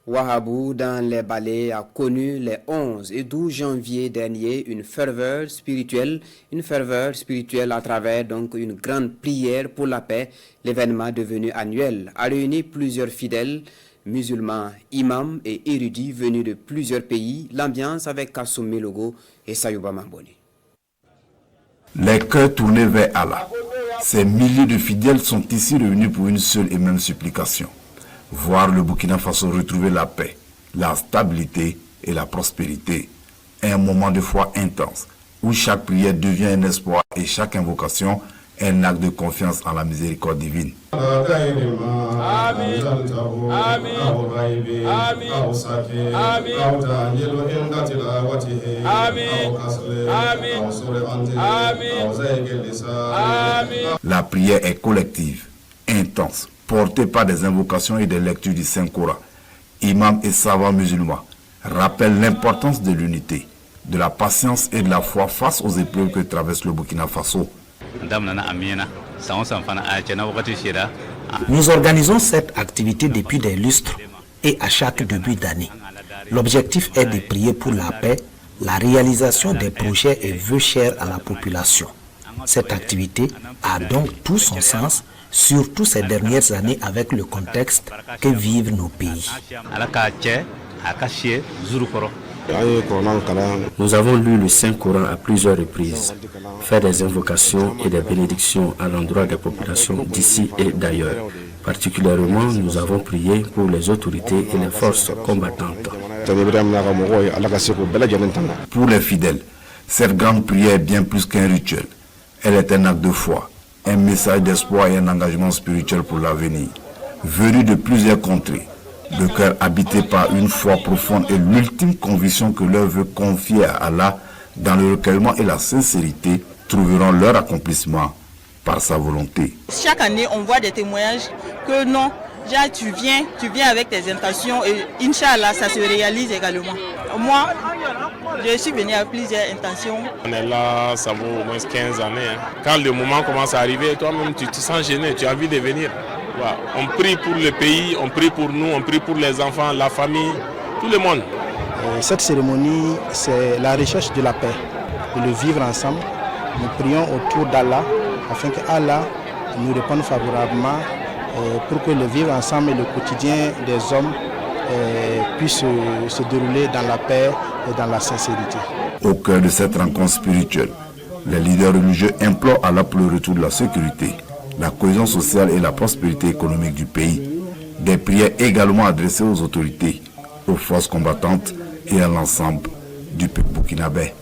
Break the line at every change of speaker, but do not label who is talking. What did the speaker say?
Ouahabou, dans les Balais, a connu les 11 et 12 janvier dernier une ferveur spirituelle à travers donc une grande prière pour la paix. L'événement devenu annuel a réuni plusieurs fidèles musulmans, imams et érudits venus de plusieurs pays. L'ambiance avec Kassoum Melogo et Sayouba Mamboni.
Les cœurs tournés vers Allah. Ces milliers de fidèles sont ici réunis pour une seule et même supplication. Voir le Burkina Faso retrouver la paix, la stabilité et la prospérité. Un moment de foi intense, où chaque prière devient un espoir et chaque invocation un acte de confiance en la miséricorde divine. La prière est collective, intense, portée par des invocations et des lectures du Saint-Coran. Imams et savants musulmans rappellent l'importance de l'unité, de la patience et de la foi face aux épreuves que traverse le Burkina Faso.
Nous organisons cette activité depuis des lustres et à chaque début d'année. L'objectif est de prier pour la paix, la réalisation des projets et vœux chers à la population. Cette activité a donc tout son sens, surtout ces dernières années avec le contexte que vivent nos pays.
Nous avons lu le Saint-Coran à plusieurs reprises, fait des invocations et des bénédictions à l'endroit des populations d'ici et d'ailleurs. Particulièrement, nous avons prié pour les autorités et les forces combattantes.
Pour les fidèles, cette grande prière est bien plus qu'un rituel. Elle est un acte de foi, un message d'espoir et un engagement spirituel pour l'avenir. Venu de plusieurs contrées, le cœur habité par une foi profonde et l'ultime conviction que leur vœu confié à Allah dans le recueillement et la sincérité trouveront leur accomplissement par sa volonté.
Chaque année, on voit des témoignages que non, déjà tu viens avec tes intentions et Inch'Allah, ça se réalise également. Moi, je suis venu avec plusieurs intentions.
On est là, ça vaut au moins 15 années. Quand le moment commence à arriver, toi-même tu te sens gêné, tu as envie de venir. Voilà. On prie pour le pays, on prie pour nous, on prie pour les enfants, la famille, tout le monde.
Cette cérémonie, c'est la recherche de la paix, de le vivre ensemble. Nous prions autour d'Allah afin que Allah nous réponde favorablement pour que le vivre ensemble et le quotidien des hommes puisse se dérouler dans la paix et dans la sincérité.
Au cœur de cette rencontre spirituelle, les leaders religieux implorent Allah pour le retour de la sécurité, la cohésion sociale et la prospérité économique du pays. Des prières également adressées aux autorités, aux forces combattantes et à l'ensemble du peuple burkinabé.